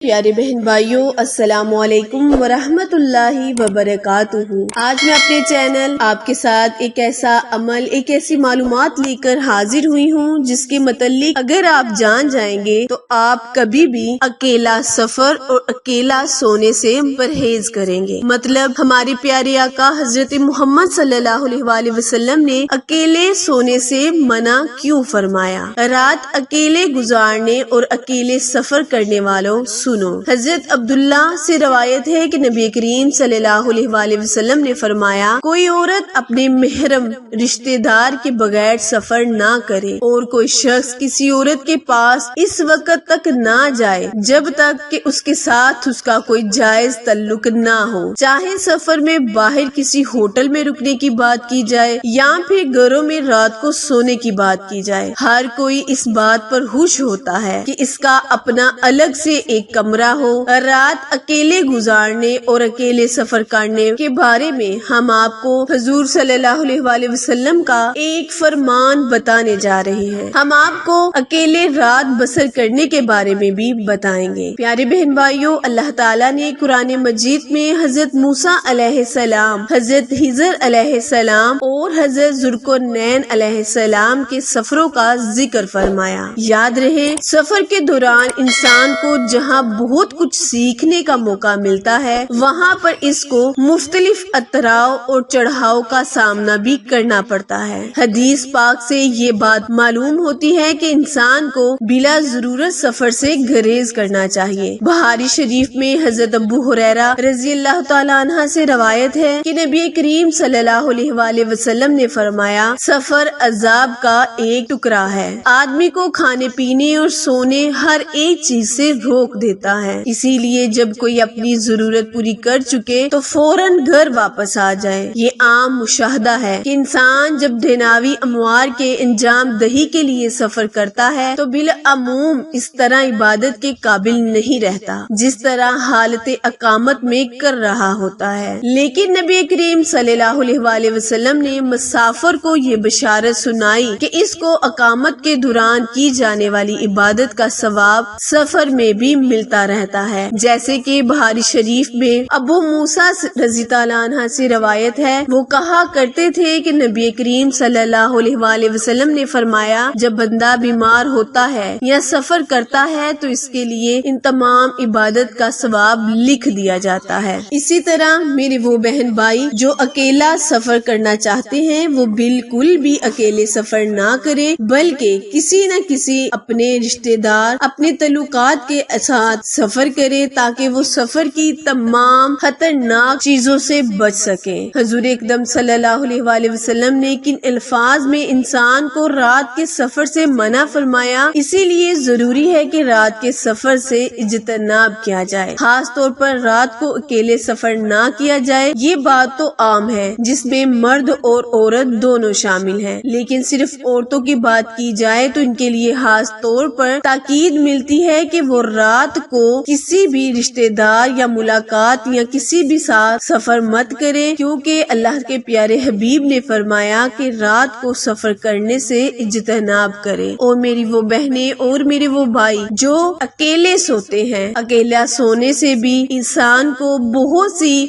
پیارے بہن بھائیوں، السلام علیکم ورحمۃ اللہ وبرکاتہ۔ آج میں اپنے چینل آپ کے ساتھ ایک ایسا عمل، ایک ایسی معلومات لے کر حاضر ہوئی ہوں جس کے متعلق اگر آپ جان جائیں گے تو آپ کبھی بھی اکیلا سفر اور اکیلا سونے سے پرہیز کریں گے۔ مطلب ہمارے پیارے آقا حضرت محمد صلی اللہ علیہ وآلہ وسلم نے اکیلے سونے سے منع کیوں فرمایا؟ رات اکیلے گزارنے اور اکیلے سفر کرنے والوں سنو۔ حضرت عبداللہ سے روایت ہے کہ نبی کریم صلی اللہ علیہ وآلہ وسلم نے فرمایا، کوئی عورت اپنے محرم رشتہ دار کے بغیر سفر نہ کرے اور کوئی شخص کسی عورت کے پاس اس وقت تک نہ جائے جب تک کہ اس کے ساتھ اس کا کوئی جائز تعلق نہ ہو، چاہے سفر میں باہر کسی ہوٹل میں رکنے کی بات کی جائے یا پھر گھروں میں رات کو سونے کی بات کی جائے۔ ہر کوئی اس بات پر خوش ہوتا ہے کہ اس کا اپنا الگ سے ایک کمرہ ہو۔ رات اکیلے گزارنے اور اکیلے سفر کرنے کے بارے میں ہم آپ کو حضور صلی اللہ علیہ وآلہ وسلم کا ایک فرمان بتانے جا رہے ہیں۔ ہم آپ کو اکیلے رات بسر کرنے کے بارے میں بھی بتائیں گے۔ پیارے بہن بھائیوں، اللہ تعالیٰ نے قرآن مجید میں حضرت موسیٰ علیہ السلام، حضرت خضر علیہ السلام اور حضرت ذوالقرنین علیہ السلام کے سفروں کا ذکر فرمایا۔ یاد رہے، سفر کے دوران انسان کو جہاں بہت کچھ سیکھنے کا موقع ملتا ہے، وہاں پر اس کو مختلف اتراؤ اور چڑھاؤ کا سامنا بھی کرنا پڑتا ہے۔ حدیث پاک سے یہ بات معلوم ہوتی ہے کہ انسان کو بلا ضرورت سفر سے گریز کرنا چاہیے۔ بخاری شریف میں حضرت ابو ہریرہ رضی اللہ تعالیٰ عنہ سے روایت ہے کہ نبی کریم صلی اللہ علیہ وآلہ وسلم نے فرمایا، سفر عذاب کا ایک ٹکڑا ہے، آدمی کو کھانے پینے اور سونے ہر ایک چیز سے روک دیتا ہے، اسی لیے جب کوئی اپنی ضرورت پوری کر چکے تو فوراً گھر واپس آ جائے۔ یہ عام مشاہدہ ہے کہ انسان جب دنیاوی امور کے انجام دہی کے لیے سفر کرتا ہے تو بالعموم اس طرح عبادت کے قابل نہیں رہتا جس طرح حالت اقامت میں کر رہا ہوتا ہے۔ لیکن نبی کریم صلی اللہ علیہ وآلہ وسلم نے مسافر کو یہ بشارت سنائی کہ اس کو اقامت کے دوران کی جانے والی عبادت کا ثواب سفر میں بھی ملتا رہتا ہے، جیسے کہ بخاری شریف میں ابو موسیٰ رضی اللہ عنہ سے روایت ہے، وہ کہا کرتے تھے کہ نبی کریم صلی اللہ علیہ وآلہ وسلم نے فرمایا، جب بندہ بیمار ہوتا ہے یا سفر کرتا ہے تو اس کے لیے ان تمام عبادت کا ثواب لکھ دیا جاتا ہے۔ اسی طرح میرے وہ بہن بھائی جو اکیلا سفر کرنا چاہتے ہیں، وہ بالکل بھی اکیلے سفر نہ کرے بلکہ کسی نہ کسی اپنے رشتہ دار، اپنے تعلقات کے ساتھ سفر کرے تاکہ وہ سفر کی تمام خطرناک چیزوں سے بچ سکے۔ حضور اکرم صلی اللہ علیہ وآلہ وسلم نے کن الفاظ میں انسان کو رات کے سفر سے منع فرمایا، اسی لیے ضروری ہے کہ رات کے سفر سے اجتناب کیا جائے، خاص طور پر رات کو اکیلے سفر نہ کیا جائے۔ یہ بات تو عام ہے جس میں مرد اور عورت دونوں شامل ہیں، لیکن صرف عورتوں کی بات کی جائے تو ان کے لیے خاص طور پر تاکید ملتی ہے کہ وہ رات کو کسی بھی رشتہ دار یا ملاقات یا کسی بھی ساتھ سفر مت کرے، کیونکہ اللہ کے پیارے حبیب نے فرمایا کہ رات کو سفر کرنے سے اجتناب کرے۔ اور میری وہ بہنیں اور میرے وہ بھائی جو اکیلے سوتے ہیں، اکیلا سونے سے بھی انسان کو بہت سی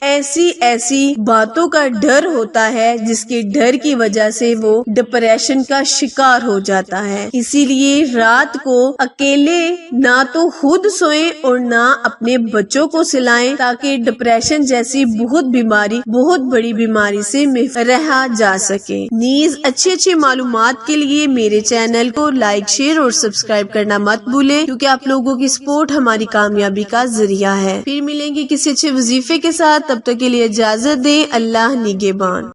ایسی باتوں کا ڈر ہوتا ہے جس کے ڈر کی وجہ سے وہ ڈپریشن کا شکار ہو جاتا ہے۔ اسی لیے رات کو اکیلے نہ تو خود سوئیں اور نہ اپنے بچوں کو سلائیں تاکہ ڈپریشن جیسی بہت بڑی بیماری سے رہا جا سکے۔ نیز اچھی معلومات کے لیے میرے چینل کو لائک، شیئر اور سبسکرائب کرنا مت بھولیں، کیونکہ آپ لوگوں کی سپورٹ ہماری کامیابی کا ذریعہ ہے۔ پھر ملیں گے کسی اچھے وظیفے کے ساتھ، تب تک کے لیے اجازت دیں۔ اللہ نگہبان۔